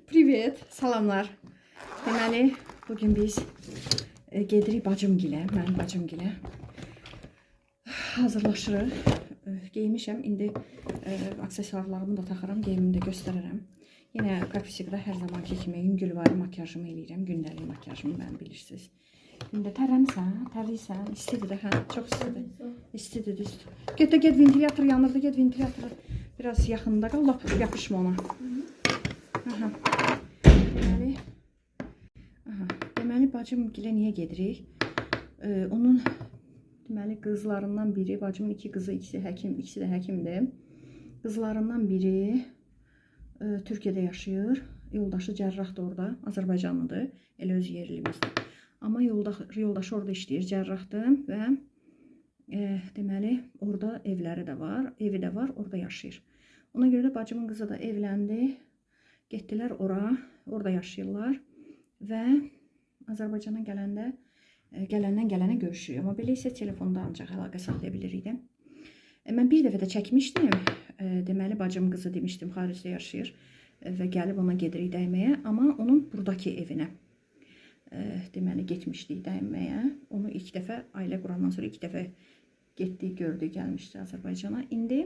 Privet, salamlar. Deməli, bugün biz gedirik bacımgilə, mənim bacımgilə. Hazırlaşırıq. Geymişəm, indi aksesuarlarımı da taxıram, geyimimi də göstərərəm. Yenə Kafisikdə hər zamanki kimi yüngülvari makyajımı eləyirəm, gündəlik makyajımı mən bilirsiniz. İndi tərləmisən, tərliysən, istidir də, hə, çox istidir. İstidir, düzdür. Get ventilator yanırdı, get ventilator. Biraz yaxında qal, lap yapışma ona. Aha. Deməli, bacımgilə niyə gedirik? Onun deməli qızlarından biri, bacımın iki qızı, ikisi də həkimdir. Qızlarından biri Türkiyədə yaşayır. Yoldaşı cərrahdır orada, Azərbaycanlıdır, elə öz yerlimizdir. Amma yoldaşı orada işləyir, cərrahdır və deməli orada evləri də var, evi də var, orada yaşayır. Ona görə də bacımın qızı da evləndi, getdilər ora, orada yaşayırlar və Azərbaycana gələndən gələnə görüşürük. Amma belə isə telefonda ancaq əlaqə saxlaya bilirik. Mən bir dəfə də çəkmişdim, deməli bacım qızı demişdim, xaricdə yaşayır və gəlib ona gedirik dəyməyə, amma onun buradakı evinə deməli getmişdik dəyməyə. Onu ilk dəfə ailə qurandan sonra ilk dəfə getdik, gördük, gəlmişdi Azərbaycana. İndi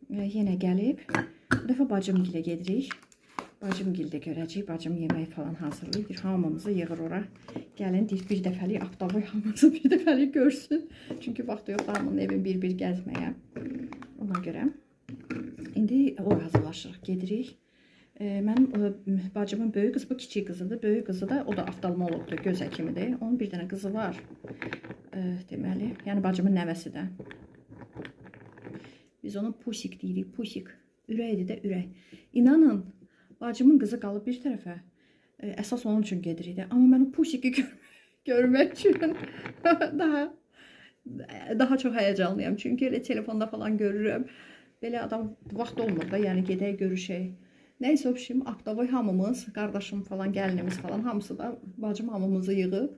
yenə gəlib, bu dəfə bacımgilə gedirik. Bacımgildə görəcək, bacım yemək falan hazırlayır. Hamımızı yığır ora. Gəlin, bir dəfəlik Aptavoy hamımızı bir dəfəlik görsün. Çünki vaxtı yoxdur hamının evin bir gəzməyə. Ona görə. İndi ora hazırlaşırıq, gedirik. Mənim bacımın böyük qızı, bu kiçik qızıdır. Böyük qızı da, o da oftalmologdur, göz həkimidir. Onun bir dənə qızı var. Deməli, yəni bacımın nəvəsi də. Biz ona Pusik deyirik, Pusik. Ürəkdir də, ürək. İnanın, bacımın qızı qalıb bir tərəfə. Əsas onun üçün gedirik də. Amma mən o Pusiki görmək üçün daha çox həyəcanlıyam. Çünki elə telefonda falan görürəm. Belə adam vaxt olmur da, yəni gedək, görüşək. Nəysə, obşim, Aptavoy hamımız, qardaşım falan, gəlinimiz falan, hamısı da bacım hamımızı yığıb.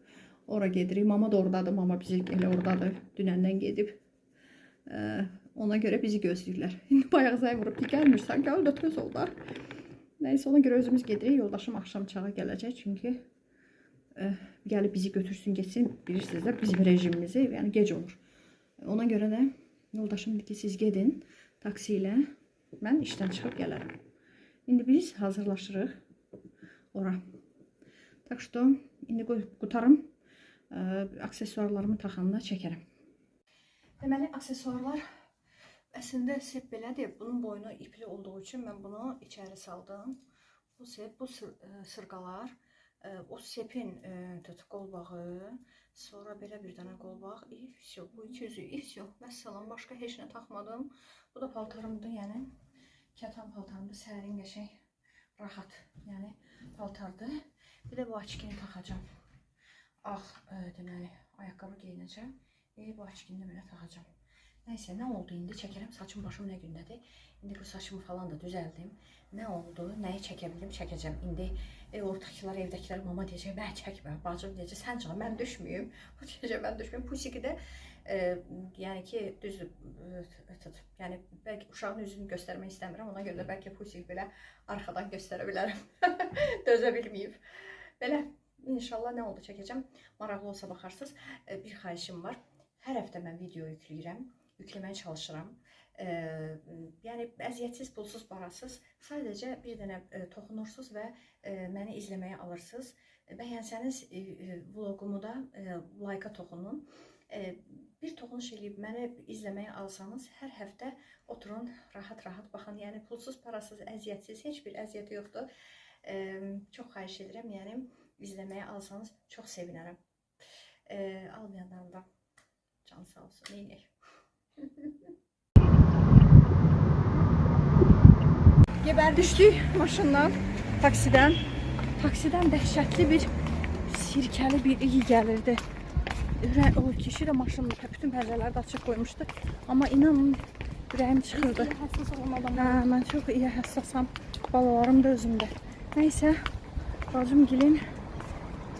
Ora gedirik. Mama da oradadır, mama bizi elə oradadır. Dünəndən gedib. Ona görə bizi gözləyirlər. İndi bayaq zəng vurub ki, gəlmirsən, gəl də töz ol da. Nəysə, ona görə özümüz gedirik. Yoldaşım axşam çağa gələcək. Çünki gəlib bizi götürsün, geçsin. Bilirsiniz də bizim rejimimizi, yəni gec olur. Ona görə də yoldaşım dedi ki, siz gedin taksi ilə. Mən işdən çıxıb gələrəm. İndi biz hazırlaşırıq ora. Tak što, indi qutarım. Aksesuarlarımı taxanda çəkərəm. Deməli, aksesuarlar əslində sep belədir. Bunun boynu ipli olduğu üçün mən bunu içəri saldım. Bu sep, bu sırqalar, o sepin qolbağı, sonra belə bir dənə qolbaq, bu iki yüzü, vəssalam, başqa heç nə taxmadım. Bu da paltarımdır, yəni kətan paltarımdır, sərin, qəşəng, rahat, yəni paltardır. Bir də bu açkini taxacam. Ağ, deməli, ayaqqabı geyinəcəm. Bu açkini də belə taxacam. Nəysə, nə oldu indi? Çəkərəm, saçım başım nə gündədir. İndi bu saçımı falan da düzəldim. Nə oldu? Nəyi çəkə bildim? Çəkəcəm. İndi ortakılar, evdəkilər mama deyəcək, mən çəkmə. Bacım deyəcək, sən canım, mən düşməyim. O deyəcək, mən düşməyim. Pusiki də, yəni ki, düzdür, yəni bəlkə uşağın üzünü göstərmək istəmirəm. Ona görə də bəlkə Pusiki belə arxadan göstərə bilərəm. Dözə bilməyib. Belə, inşallah nə oldu çəkəcəm. Maraqlı olsa baxarsınız. Bir xahişim var. Hər həftə mən video yükləyirəm. Yükləməyə çalışıram. Yəni, əziyyətsiz, pulsuz, parasız. Sadəcə bir dənə toxunursunuz və məni izləməyə alırsınız. Bəyənsəniz vlogumu da like-a toxunun. Bir toxunuş eləyib məni izləməyə alsanız, hər həftə oturun, rahat-rahat baxın. Yəni, pulsuz, parasız, əziyyətsiz, heç bir əziyyəti yoxdur. Çox xahiş edirəm, yəni izləməyə alsanız çox sevinərəm. Almayandan da can sağ olsun, neynək. Düşdük maşından, taksidən. Taksidən dəhşətli bir sirkəli bir iyi gəlirdi. O kişi də maşının bütün pəncərələri də açıq qoymuşdu. Amma inanın, ürəyim çıxırdı. Mən çox iyi həssasam, balalarım da özümdə. Nəysə, bacımgilin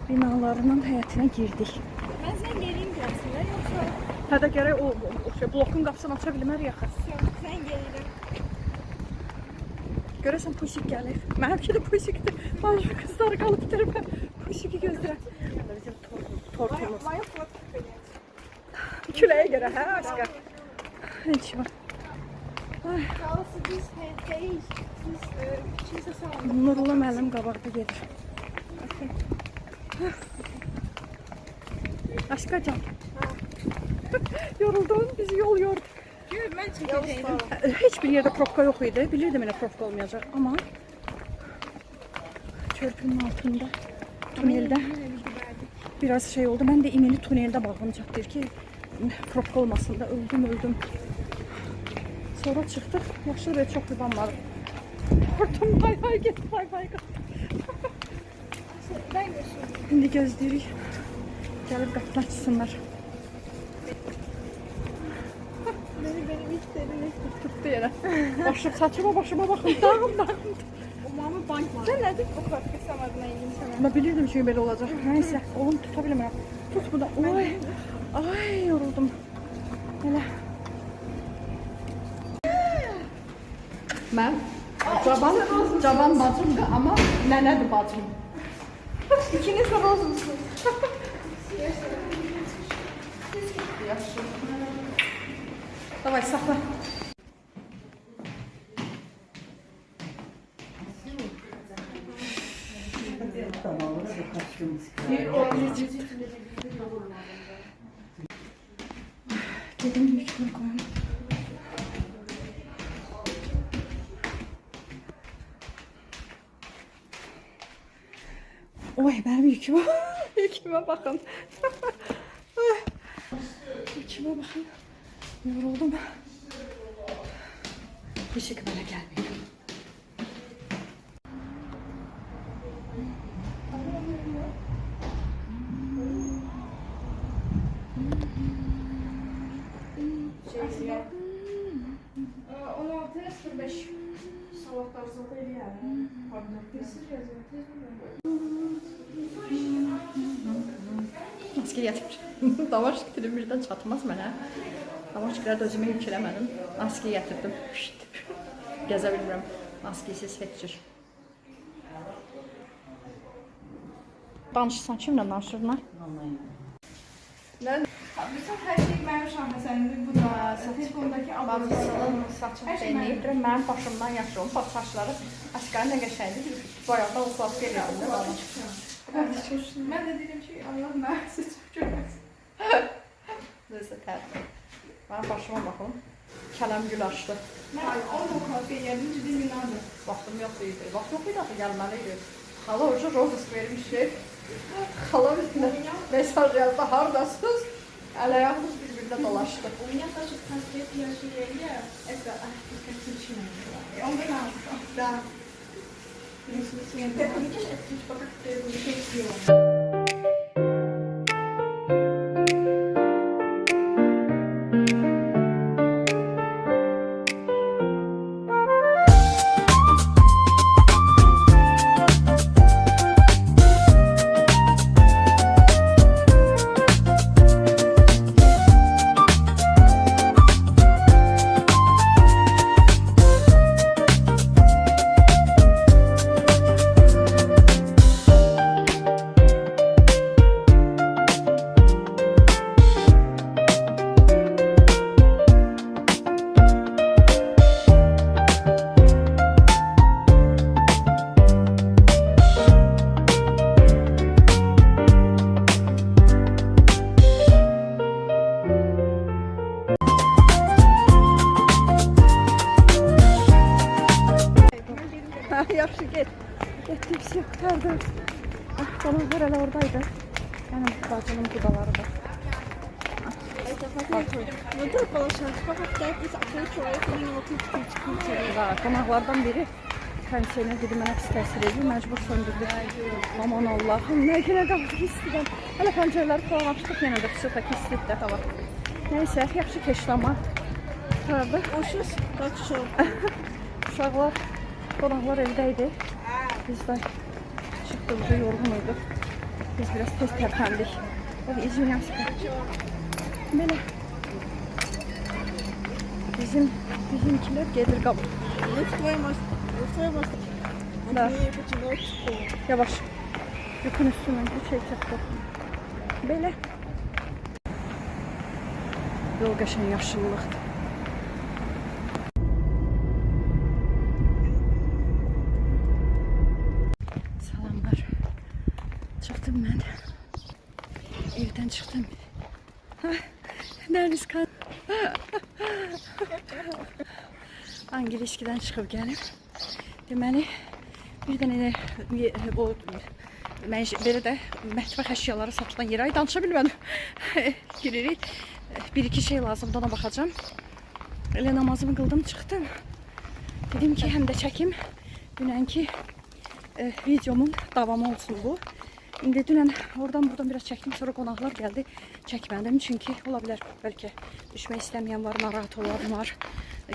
binalarının həyətinə girdik. Mən sən geleyim gəlsinlər, yoxsa? Hədə gərək o blokun qapısını aça bilmər yaxı. Sən gelirəm. Görəsən pusik gəlir. Mənimki də pusikdir. Bacım qızlar qalıb tərəfə pusiki gözləyir. Bizim tortumuz. Küləyə görə, hə aşkar? Heç var. Nurullah müəllim qabaqda gedir. Aşkacan. Yoruldun, bizi yol yordu. Mən çəkəcəydim. Heç bir yerdə probka yox idi. Bilirdim elə probka olmayacaq. Amma körpünün altında, tuneldə biraz şey oldu. Mən də imeni tuneldə bağlanacaq deyir ki, probka olmasın da öldüm. Sonra çıxdıq. Yaxşı oraya çox yubanmadım. Hortum bay get, bay qat. Ben götürürüm. İndi gözləyirik. Gəlib qapını açsınlar. Beni istedi. Tutdu yerə. Saçıma başıma baxın. Dağım. Umamı bank var. Sen nedir? O kadar kısamadın eğilim sana. Ben bilirdim ki böyle olacak. Neyse, oğlum tutabilmem. Tut bu da. Oy. Ay yoruldum. Hele. Ben cavan bacımdı ama nənədir bacım. İkiniz de bozmuşsunuz. Yaxşı. Davay sakla. Dedim yükünü koyalım. Oy benim yüküme, yüküme bakın. Yüküme bakın. Yoruldum. Bir şey bana gelmiyor. Maske getir. Davaş getirim birden çatmaz mənə. Davaşkilərdə özümə yük eləmədim. Maske getirdim. Gəzə bilmirəm. Maskesiz heç cür. Danışsan kimlə danışırlar? Bütün her şey benim şahmesenim. Bu da telefondaki Babasının saçını beğeniydim. Mənim başımdan yaşıyorum. Bak saçları Aşkarın nə qəşəydi. Bayaqda o saat gelirdim də bana. Ben de dedim ki Allah mersi çok Neyse tərtib. Mənim başıma baxın. Kələm gül açdı. Ben 10 kahve yedim ciddi minnadım. Vaxtım yox idi. Vaxt yox idi axı gəlməliydi. Hala ucu rozis vermişdi. Hala bizimlə mesaj yazdı. Hardasınız? Əl-ayağımız bir-birinə dolaşdı. У меня тоже конкрет ожирение. Это антиконцепция. Он выносит. Да. Ты видишь, это типа как ты выключил. Yaxşı get. Getdik şey qurtardı. Qonaqlar elə oradaydı. Yəni bacımın qudaları da. Вот это получается, как из окручивает именно культуры. Da, qonaqlardan biri kondisioner dedi mənə pis təsir edir, məcbur söndürdük. Aman Allahım, nə günə qaldı istidən. Hələ pəncərələri falan açdıq, yenə də pis ki istidir hava. Nəysə, yaxşı keçdi amma. Qurtardı. Uşuz, так что. Uşaqlar, qonaqlar evdəydi. Biz də çıxdığımızda yorğunuyduq. Biz biraz tez tərpəndik. İzmirəmsə. Belə. Bizimkiler gelir qabı. Мы в твоем Da. niye yapacağım? Çıktı. Yavaş. Yükün üstünden bir şey çıktı. Böyle. Yol qəşəng yaşıllıqdır. Salamlar. Çıxdım mən. Evdən çıxdım. Deniz kan. Angeliskidən çıxıb gəlib. Deməli, bir dənə o mən belə də mətbəx əşyaları satılan yerə danışa bilmədim. Giririk. Bir-iki şey lazımdır, ona baxacağım. Elə namazımı qıldım, çıxdım. Dedim ki, həm də çəkim. Dünənki videomun davamı olsun bu. İndi dünən oradan biraz çəkdim, sonra qonaqlar gəldi. Çəkmədim, çünki ola bilər bəlkə düşmək istəməyən var, narahat olan var,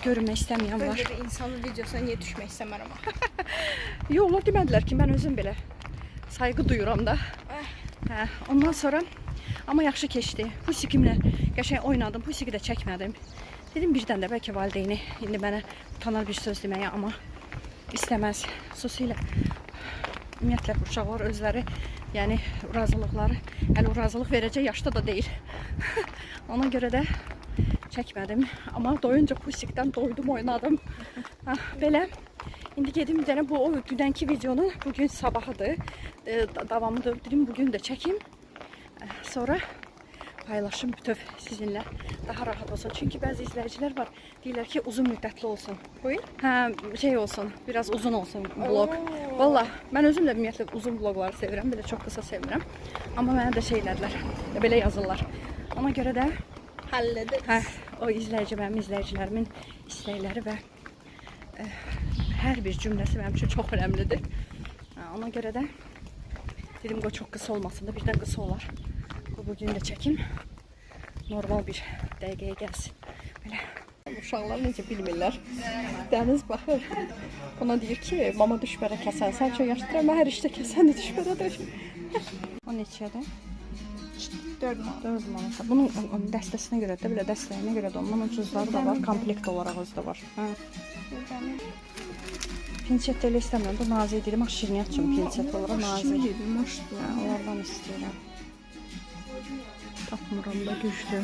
görünmək istəməyən var. Böyle bir insanın videosuna niye düşmek istemem ama. Yox, onlar demədilər ki, mən özüm belə sayğı duyuram da. Hə, ondan sonra amma yaxşı keçdi. Pusikimlə qəşəng oynadım, pusiki də çəkmədim. Dedim birdən də bəlkə valideyni indi mənə utanar bir söz deməyə, amma istəməz. Xüsusilə ümumiyyətlə uşaqlar özləri, yəni razılıqları, hələ o razılıq verəcək yaşda da deyil. Ona görə də çəkmədim, amma doyunca pusikdən doydum, oynadım. Belə. İndi gedim bir dənə bu o dünənki videonun bugün sabahıdır, davamıdır. Dedim bugün də çəkim. Sonra paylaşım bütöv sizinlə daha rahat olsun. Çünki bəzi izləyicilər var, deyirlər ki uzun müddətli olsun. Buyur. Hə, şey olsun, biraz uzun olsun vlog. Valla mən özüm də ümumiyyətlə uzun vlogları sevirəm, belə çox qısa sevmirəm. Amma mənə də şey elədilər, belə yazırlar. Ona görə də Hallederiz. o izləyicilərimin istəkləri və hər bir cümləsi mənim üçün çox önəmlidir. Ona görə də dedim qoy çox qısa olmasın da birdən qısa olar. Bugün də çəkim normal bir dəqiqəyə gəlsin. Belə uşaqlar necə bilmirlər. Dəniz baxır. Ona deyir ki, mama düşbərə kəsən. Sən çox yaşlıdır, amma hər işdə kəsən də düşbərədir. O neçədir? 4 manat. 4 manat. Bunun dəstəsinə görə də, belə dəstəyinə görə də onun ucuzları da var, komplekt olaraq özü də var. Pinçet də elə istəmirəm də nazik deyirəm, şirniyyat üçün pinçet olaraq nazik. Onlardan istəyirəm. Tapmıram da güclü.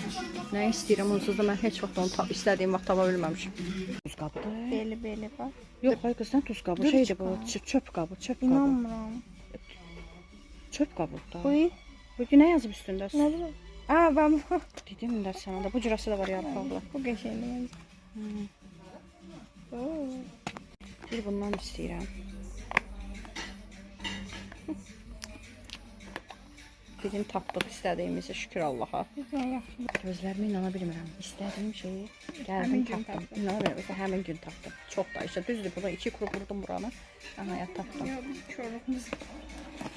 Nə istəyirəm onsuz da mən heç vaxt onu istədiyim vaxt tapa bilməmişim. Tuz qabıdır. Beli var. Yox, hayır tuz qabı. Şeydir bu, çöp qabı, çöp qabı. İnanmıram. Çöp qabı da. Buyur. Bugün nə yazıb üstündə? Ne bileyim. Aa ben Dedim də sənə də bu cürəsi də var yarpaqlı. bu geçelim. Bir bundan istəyirəm. Dedim tapdıq istədiyimizi, şükür Allaha. Gözlərimi inana bilmirəm. İstədiyim şeyi gəldim tapdım. İnana bilmirəm, həmin gün tapdım. Çox da işte düzdür, buna 2 kuru vurdum buranı. Nəhayət tapdım.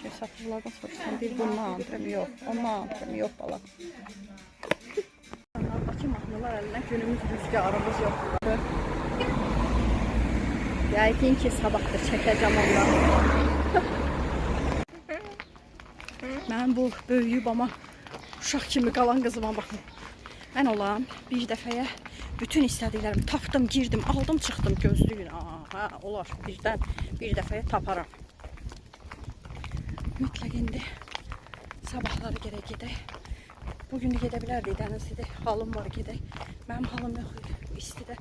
Şey satıcılardan soruşsam, bir bundan antırım, yox. Ondan antırım, yox bala. Bakı mahnılar əlindən günümüz rüzgarımız yoxdur. Yəqin ki sabahdır çəkəcəm ondan. Mən bu böyüyüb amma uşaq kimi qalan qızıma baxın. Mən olam bir dəfəyə bütün istədiklərimi tapdım, girdim, aldım, çıxdım, gözləyin. Hə, olar. Birdən bir dəfəyə taparam. Mütləq indi sabahları gərək gedək. Bugün də gedə bilərdik, dənizlidir, halım var gedək. Mənim halım yox idi, istidə.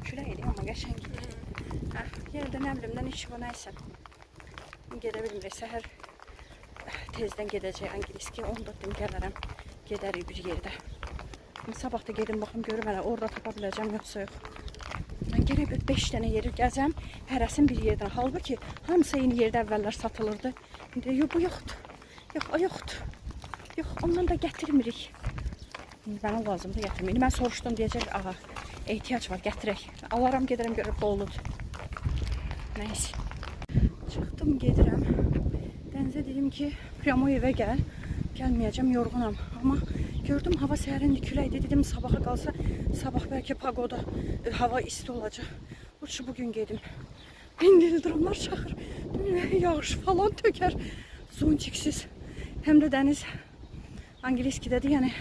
Külək idi, amma qəşəng idi. Yerdə nə bilim, nə işi var, nəysə. Gedə bilmirik, səhər tezdən gedəcək Angeliski, onu da dedim gələrəm, gedərik bir yerdə. Sabah da gedim baxım, görüm hələ orada tapa biləcəm, yoxsa yox. Mən gərək 5 dənə yeri gəzəm, hərəsin bir yerdən. Halbuki hamısı eyni yerdə əvvəllər satılırdı. İndi yox, bu yoxdur. Yox, o yoxdur. Yox, ondan da gətirmirik. Mənə lazımdır gətirmirik. Mən soruşdum, deyəcək, aha, ehtiyac var, gətirək. Alaram, gedərəm, görüb doludur. Nəysə. Çıxdım, gedirəm. Dənizə dedim ki, pramo evə gəl. Gəlməyəcəm, yorğunam. Amma gördüm, hava səhərindir, küləkdir. Dedim, sabaha qalsa, sabah bəlkə pagoda, hava isti olacaq. Uçu bugün gedim. İndi ildırımlar çaxır. Yağış falan tökər. Zontiksiz. Həm də dəniz Angeliskidədir, yəni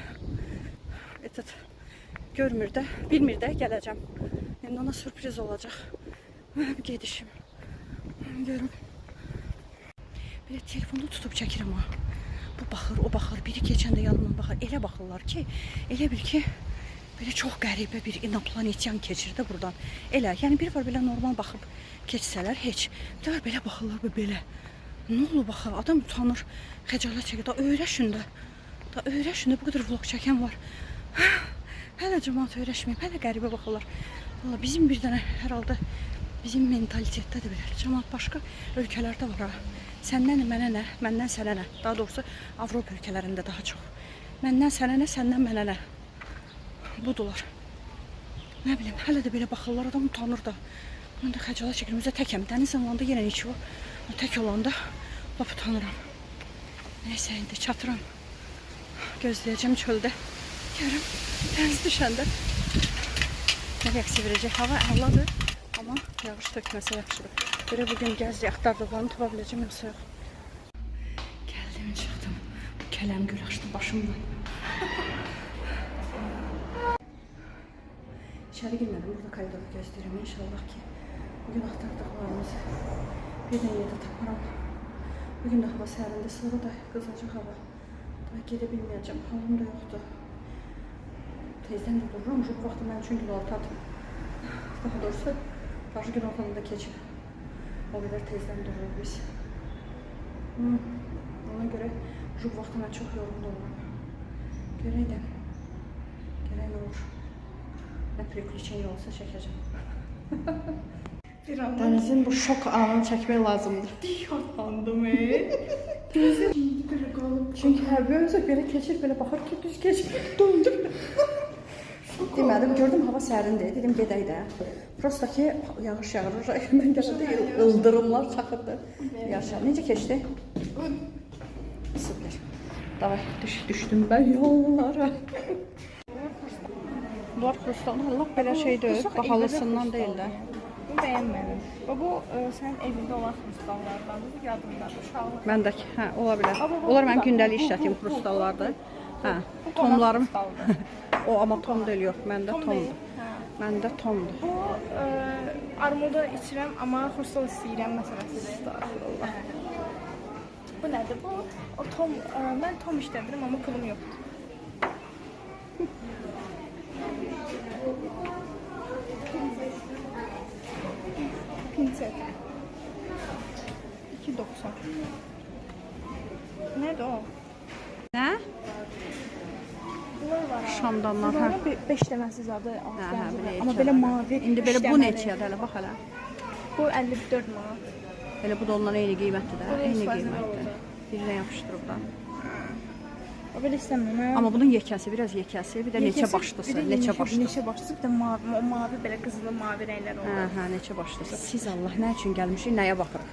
görmür də, bilmir də gələcəm. İndi ona sürpriz olacaq. Bir gedişim. Görüm. Belə telefonu tutub çəkirəm ha. Bu baxır, o baxır, biri keçəndə yanımdan baxır. Elə baxırlar ki, elə bil ki, belə çox qəribə bir inoplanetyan keçirdi buradan. Elə, yəni bir var belə normal baxıb keçsələr heç. Bir də var belə baxırlar belə. Nə olur baxır, adam utanır, xəcalət çəkir. Da öyrəşin də. Da öyrəşin də bu qədər vlog çəkən var. Hələ cəmaat öyrəşməyib, hələ qəribə baxırlar. Valla bizim bir dənə hər halda bizim mentalitetdə də belə. Cəmaat başqa ölkələrdə var ha. Səndən mənə nə, məndən sənə nə. Daha doğrusu Avropa ölkələrində daha çox. Məndən sənə nə, səndən mənə nə. Budular. Nə bilim, hələ də belə baxırlar, adam utanır da. Mən də xəcalət çəkirəm, özə təkəm. Dəniz olanda yenə neçə var. Tək olanda lap utanıram. Nəysə, indi çatıram. Gözləyəcəm çöldə. Görüm, dəniz düşəndə. Nə reaksiya verəcək? Hava əladır. Amma yağış tökməsə yaxşıdır. Görə bugün gəzdi, axtardıqlarını tapa biləcəm, yoxsa yox. Gəldim, çıxdım. Kələm gül açdı başımdan. İçəri girmədim, burada koridorda gözləyirəm. İnşallah ki, bugün axtardıqlarımızı bir də yerdə taparam. Bugün də hava sərində, sonra da qızacaq hava. Daha gedə bilməyəcəm, halım da yoxdur. Tezdən də dururum, bu vaxtı mən üçün gülaltadım. Daha doğrusu, başı gün ortamında keçib. O qədər tezdən dururuq biz. Ona görə bu vaxtı mən çox yoruldu olurum. Görək də, görək nə olur. Nə priключение olsa çəkəcəm. Dənizin bu şok anını çəkmək lazımdır. Yatlandım Çünki hər bir özü belə keçir, belə baxır ki, düz keçir, döndür. Demədim, gördüm hava sərindir, dedim gedək də. Prosta ki, yağış yağırır, mən gələndə ıldırımlar çaxırdı. Yaşa, necə keçdi? Süper. Davay, düşdüm mən yollara. Bunlar xrustallar, Allah belə şeydir, bahalısından deyil də. Bu bəyənmədim. Bu sənin evində olan xrustallardandır, yadımdadır, uşaqlıq. Məndəki, hə, ola bilər. Onlar mənim gündəlik işlətdiyim xrustallardır. Hə, tomlarım. O amma tom deyil, yox, məndə tomdur. Məndə tomdur. Bu armuda içirəm, amma xrustal istəyirəm məsələsidir. Estağfurullah. Bu nədir bu? O tom, mən tom işlədirəm, amma pulum yoxdur. Pinset. 2.90. Nədir o? Nə? Bunlar var. Şamdanlar, hə. Bunların 5 dənəsi zadı Hə, amma belə mavi. İndi belə bu neçədir, hələ bax hələ. Bu 54 manat. Elə bu da ondan eyni qiymətdir də, eyni fazla qiymətdir. oldu. Birinə yapışdırıb da. O belə istəmirəm. Amma bunun yekəsi, biraz yekəsi, bir də neçə başlısı, neçə başlısı. Neçə başlısı, bir də mavi, o mavi belə qızılı mavi rənglər olur. Hə, neçə başlısı. Siz Allah nə üçün gəlmişik, nəyə baxırıq?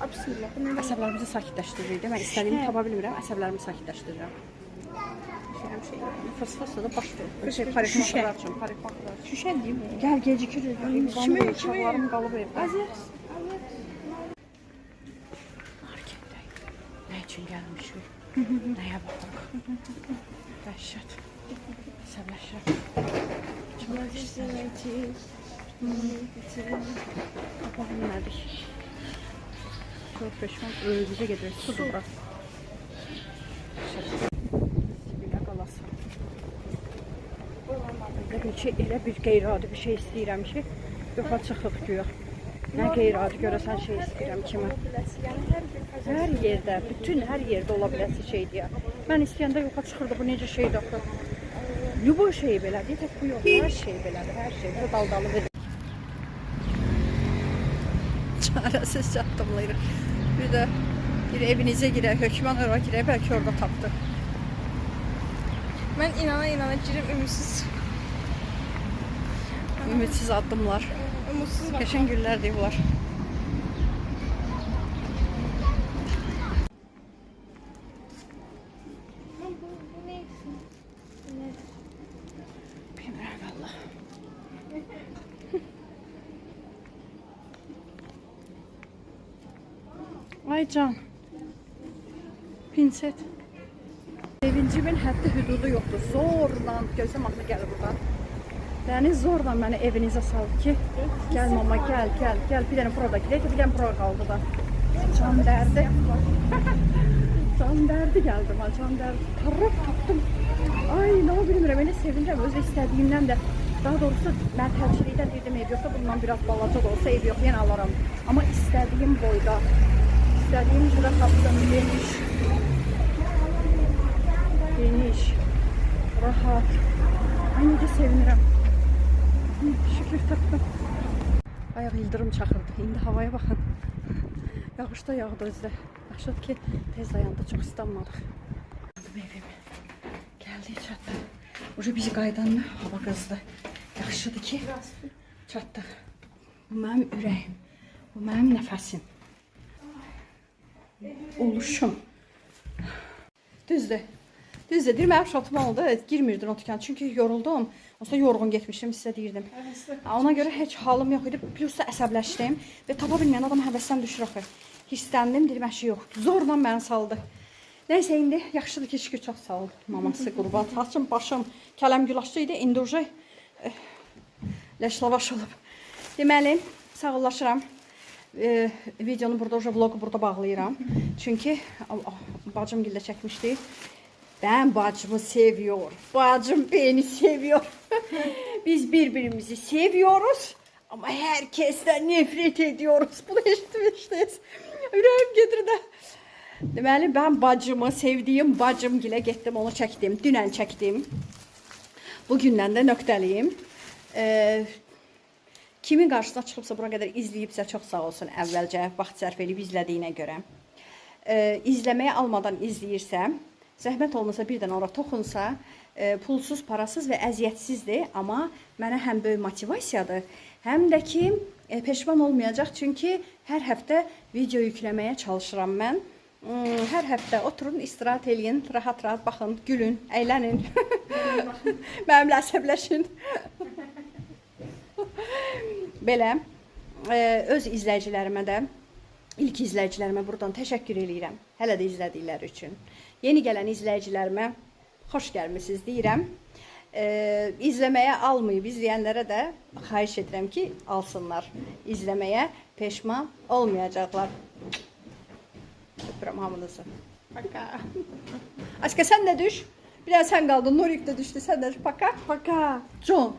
Bismillah. Bu nə? Əsəblərimizi sakitləşdiririk də. Mən istədiyimi tapa bilmirəm, əsəblərimi sakitləşdirirəm. Fıs-fısda da baş verir. Parikmaklar üçün, parikmaklar üçün. Şüşə deyim bu. Gəl gecikirik. Kimi? Çağlarım qalıb evdə. Azər. Marketdə. Nə üçün gəlmişik? Nəyə baxırıq? Dəhşət. Əsəbləşirəm. Tapa bilmədik. Çox peşman, özümüzə gedirik. Sudur bura. Sibilə qalası. Elə bir qeyri-adi bir şey istəyirəm ki, yoxa çıxıq güya. Nə qeyri-adi görəsən şey istəyirəm kimi. Hər yerdə, bütün hər yerdə ola biləsi şeydir ya. Mən istəyəndə yoxa çıxırdı, bu necə şeydir axı. Lübo şey belədir, tək bu yox, hər şey belədir, hər şey. Bu daldalı verir. Çarəsiz çatdımlayırıq. Bir də bir evinizə girək, hökman ora girək, bəlkə orada tapdıq. Mən inana girib ümidsiz. Ümidsiz addımlar. Umutsuz bax. Qəşəng güllərdir bunlar. Bu nə üçün? Bilmirəm valla. Ay can. Pinset. Sevincimin həddi hüdudu yoxdur. Zorla gözüm axı gəlir buradan. Dəniz zorla məni evinizə saldı ki, gəl mama, gəl. Bir dənə burada gedək, bir dənə bura qaldı da. Can derdi. Can derdi geldi ha, can derdi. Taraf tuttum. Ay ne bilmirəm, elə sevinirəm özü istədiyimdən də. Daha doğrusu mən tərcihlikdən dedim ev yoxsa bundan biraz balaca da olsa ev yox, yenə alaram. Amma istədiyim boyda, istədiyim cürə tapdım, geniş, rahat. Ay necə sevinirəm. Şükür tapdım. Ayaq ildırım çaxırdı. İndi havaya baxın. Yağış da yağdı özdə. Yaxşıdır ki tez dayandı, çox islanmadıq. Evim. Geldi çatdı. Uca bizi qaydanlı hava qızdı. Yaxşıdır ki çatdıq. Bu mənim ürəyim. Bu mənim nəfəsim. Oluşum. Düzdür. Düzdür. Deyir mənim şatım oldu. Girmirdim o dükan. Çünki yoruldum. Olsa yorğun getmişdim, sizə deyirdim. Ona görə heç halım yox idi. Plus da əsəbləşdim. Və tapa bilməyən adam həvəsdən düşür axı. Hissəndim, dedim əşi yoxdur. Zorla məni saldı. Neyse indi yaxşıdır ki şükür çox sağ ol. Maması qurban. Saçım, başım kələm gülaşdı idi. İndi uca leşlavaş olub. Deməli, sağollaşıram. Videonu burada, vlogu burada bağlayıram. Çünki bacım gildə çəkmişdi. Ben bacımı seviyor. Bacım beni seviyor. Biz birbirimizi seviyoruz. Ama herkesten nefret ediyoruz. Bunu eşitmiştiniz. Ürəyim gedir də. Deməli, ben bacımı, sevdiğim bacım gilə getdim, onu çəkdim. Dünən çəkdim. Bugündən də nöqtəliyim. Kimin qarşısına çıxıbsa, buna qədər izləyibsə, çox sağ olsun əvvəlcə vaxt sərf edib izlədiyinə görə. İzləməyə almadan izləyirsə, zəhmət olmasa birdən ora toxunsa, pulsuz, parasız və əziyyətsizdir. Amma mənə həm böyük motivasiyadır, həm də ki, peşman olmayacaq. Çünki hər həftə video yükləməyə çalışıram mən. Hər həftə oturun, istirahat eləyin, rahat-rahat baxın, gülün, əylənin. Mənimlə əsəbləşin. Belə, öz izləyicilərimə də, ilk izləyicilərimə buradan təşəkkür edirəm. Hələ də izlədikləri üçün. Yeni gələn izləyicilərimə xoş gəlmisiniz deyirəm. İzləməyə almayıb izləyənlərə də xahiş edirəm ki, alsınlar. İzləməyə peşman olmayacaqlar. Öpürəm hamınızı. Paka. Aşkı sen de düş. Bir daha sen kaldın. Nurik de düştü. Sen de düş. Paka. Paka. John.